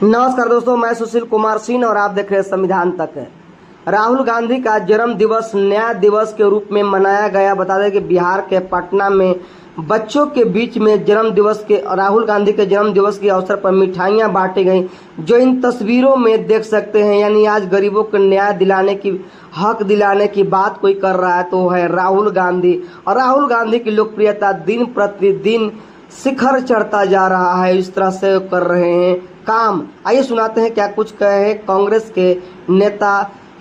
नमस्कार दोस्तों, मैं सुशील कुमार सिंह और आप देख रहे हैं संविधान तक। राहुल गांधी का जन्म दिवस न्याय दिवस के रूप में मनाया गया। बता दें कि बिहार के पटना में बच्चों के बीच में राहुल गांधी के जन्म दिवस के अवसर पर मिठाइयां बांटी गई, जो इन तस्वीरों में देख सकते हैं। यानी आज गरीबों को न्याय दिलाने की, हक दिलाने की बात कोई कर रहा है तो है राहुल गांधी। और राहुल गांधी की लोकप्रियता दिन प्रतिदिन शिखर चढ़ता जा रहा है। इस तरह से कर रहे हैं काम। आइए सुनाते हैं क्या कुछ कहे कांग्रेस के नेता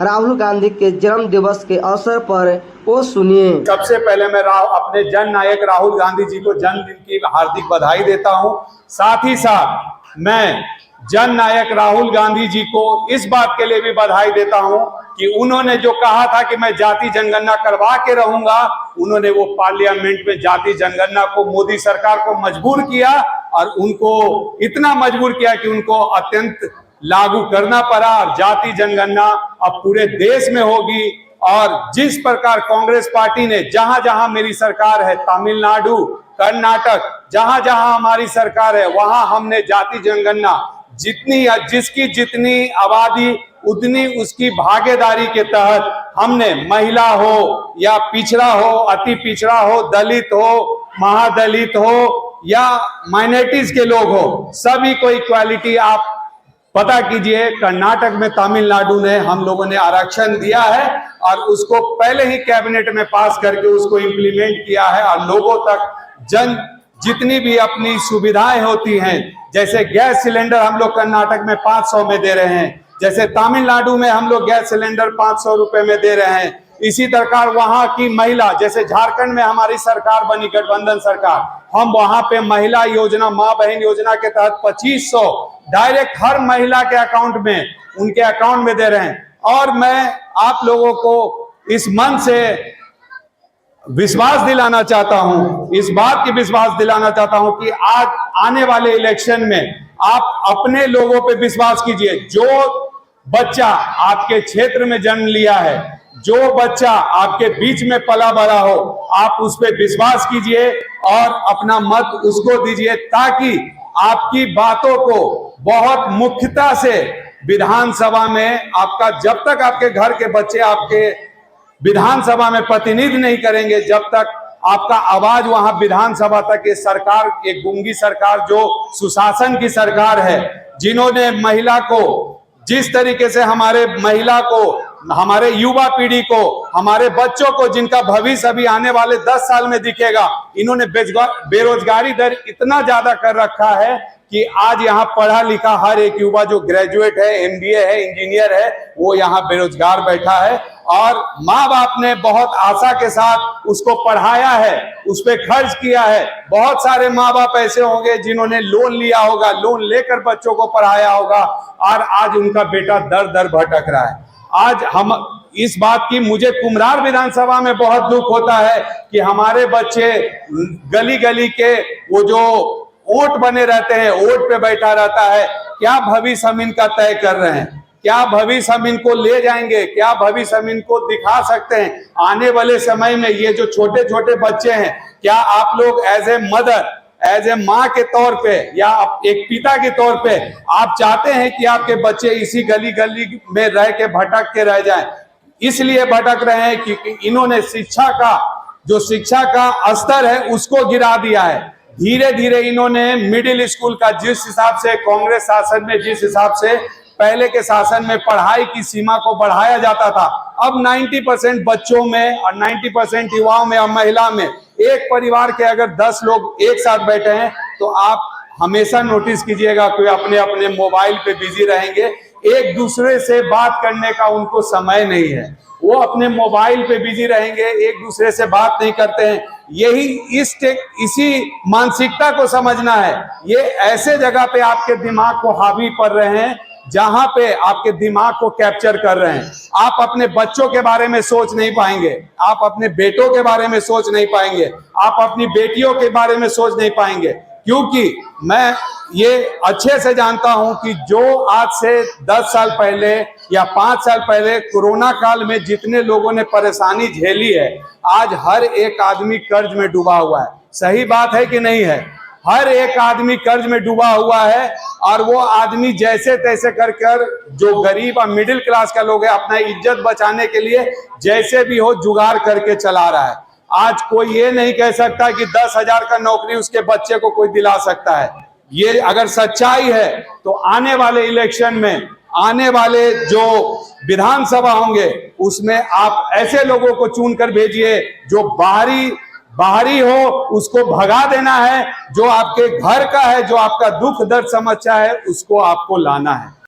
राहुल गांधी के जन्म दिवस के अवसर पर, वो सुनिए। सबसे पहले मैं अपने जन नायक राहुल गांधी जी को जन्मदिन की हार्दिक बधाई देता हूं। साथ ही साथ मैं जन नायक राहुल गांधी जी को इस बात के लिए भी बधाई देता हूं कि उन्होंने जो कहा था कि मैं जाति जनगणना करवा के रहूंगा, उन्होंने वो पार्लियामेंट में जाति जनगणना को मोदी सरकार को मजबूर किया और उनको इतना मजबूर किया कि उनको अत्यंत लागू करना पड़ा। और जाति जनगणना अब पूरे देश में होगी। और जिस प्रकार कांग्रेस पार्टी ने जहां जहां मेरी सरकार है, तमिलनाडु, कर्नाटक, जहां जहां हमारी सरकार है, वहां हमने जाति जनगणना जिसकी जितनी आबादी उतनी उसकी भागीदारी के तहत हमने महिला हो या पिछड़ा हो, अति पिछड़ा हो, दलित हो, महादलित हो या माइनॉरिटीज के लोग हो, सभी को इक्वालिटी। आप पता कीजिए, कर्नाटक में, तमिलनाडु ने हम लोगों ने आरक्षण दिया है और उसको पहले ही कैबिनेट में पास करके उसको इम्प्लीमेंट किया है। और लोगों तक जितनी भी अपनी सुविधाएं होती हैं, जैसे गैस सिलेंडर हम लोग कर्नाटक में 500 में दे रहे हैं, जैसे तमिलनाडु में हम लोग गैस सिलेंडर 500 रुपए में दे रहे हैं। इसी प्रकार वहां की महिला, जैसे झारखंड में हमारी सरकार बनी, गठबंधन सरकार, हम वहां पे महिला योजना, माँ बहन योजना के तहत 2500 डायरेक्ट हर महिला के अकाउंट में, उनके अकाउंट में दे रहे हैं। और मैं आप लोगों को इस मन से विश्वास दिलाना चाहता हूं, इस बात की विश्वास दिलाना चाहता हूं कि आज आने वाले इलेक्शन में आप अपने लोगों पे विश्वास कीजिए। जो बच्चा आपके क्षेत्र में जन्म लिया है, जो बच्चा आपके बीच में पला बड़ा हो, आप उस पे विश्वास कीजिए और अपना मत उसको दीजिए, ताकि आपकी बातों को बहुत मुख्यता से विधानसभा में आपका, जब तक आपके घर के बच्चे आपके विधानसभा में प्रतिनिधि नहीं करेंगे, जब तक आपका आवाज वहां विधानसभा तक, ये सरकार एक गूंगी सरकार, जो सुशासन की सरकार है, जिन्होंने महिला को जिस तरीके से हमारे महिला को, हमारे युवा पीढ़ी को, हमारे बच्चों को, जिनका भविष्य अभी आने वाले 10 साल में दिखेगा, इन्होंने बेरोजगारी दर इतना ज्यादा कर रखा है कि आज यहाँ पढ़ा लिखा हर एक युवा जो ग्रेजुएट है, एमबीए है, इंजीनियर है, वो यहाँ बेरोजगार बैठा है। और माँ बाप ने बहुत आशा के साथ उसको पढ़ाया है, उस पर खर्च किया है। बहुत सारे माँ बाप ऐसे होंगे जिन्होंने लोन लिया होगा, लोन लेकर बच्चों को पढ़ाया होगा, और आज उनका बेटा दर दर भटक रहा है। आज हम इस बात की, मुझे कुम्हरार विधानसभा में बहुत दुख होता है कि हमारे बच्चे गली गली के वो जो ओट बने रहते हैं, ओट पे बैठा रहता है। क्या भविष्य हम इनका तय कर रहे हैं? क्या भविष्य हम इनको ले जाएंगे? क्या भविष्य हम इनको दिखा सकते हैं? आने वाले समय में ये जो छोटे छोटे बच्चे हैं, क्या आप लोग as a mother, as a माँ के तौर पे या एक पिता के तौर पे आप चाहते हैं कि आपके बच्चे इसी गली गली में रह के भटक के रह जाएं? इसलिए भटक रहे हैं क्योंकि इन्होंने शिक्षा का स्तर है उसको गिरा दिया है। धीरे धीरे इन्होंने मिडिल स्कूल का, जिस हिसाब से कांग्रेस शासन में, जिस हिसाब से पहले के शासन में पढ़ाई की सीमा को बढ़ाया जाता था, अब 90% बच्चों में और 90% युवाओं में और महिला में, एक परिवार के अगर 10 लोग एक साथ बैठे हैं तो आप हमेशा नोटिस कीजिएगा कि अपने अपने मोबाइल पे बिजी रहेंगे। एक दूसरे से बात करने का उनको समय नहीं है, वो अपने मोबाइल पे बिजी रहेंगे, एक दूसरे से बात नहीं करते हैं। इसी मानसिकता को समझना है। ये ऐसे जगह पे आपके दिमाग को हावी कर रहे हैं जहां पे आपके दिमाग को कैप्चर कर रहे हैं। आप अपने बच्चों के बारे में सोच नहीं पाएंगे, आप अपने बेटों के बारे में सोच नहीं पाएंगे, आप अपनी बेटियों के बारे में सोच नहीं पाएंगे। क्योंकि मैं ये अच्छे से जानता हूं कि जो आज से 10 साल पहले या 5 साल पहले कोरोना काल में जितने लोगों ने परेशानी झेली है, आज हर एक आदमी कर्ज में डूबा हुआ है। सही बात है कि नहीं है? हर एक आदमी कर्ज में डूबा हुआ है और वो आदमी जैसे तैसे कर जो गरीब और मिडिल क्लास का लोग है अपना इज्जत बचाने के लिए जैसे भी हो जुगाड़ करके चला रहा है। आज कोई ये नहीं कह सकता कि 10,000 का नौकरी उसके बच्चे को कोई दिला सकता है। ये अगर सच्चाई है तो आने वाले इलेक्शन में, आने वाले जो विधानसभा होंगे उसमें आप ऐसे लोगों को चुनकर भेजिए जो बाहरी हो, उसको भगा देना है। जो आपके घर का है, जो आपका दुख दर्द समस्या है, उसको आपको लाना है।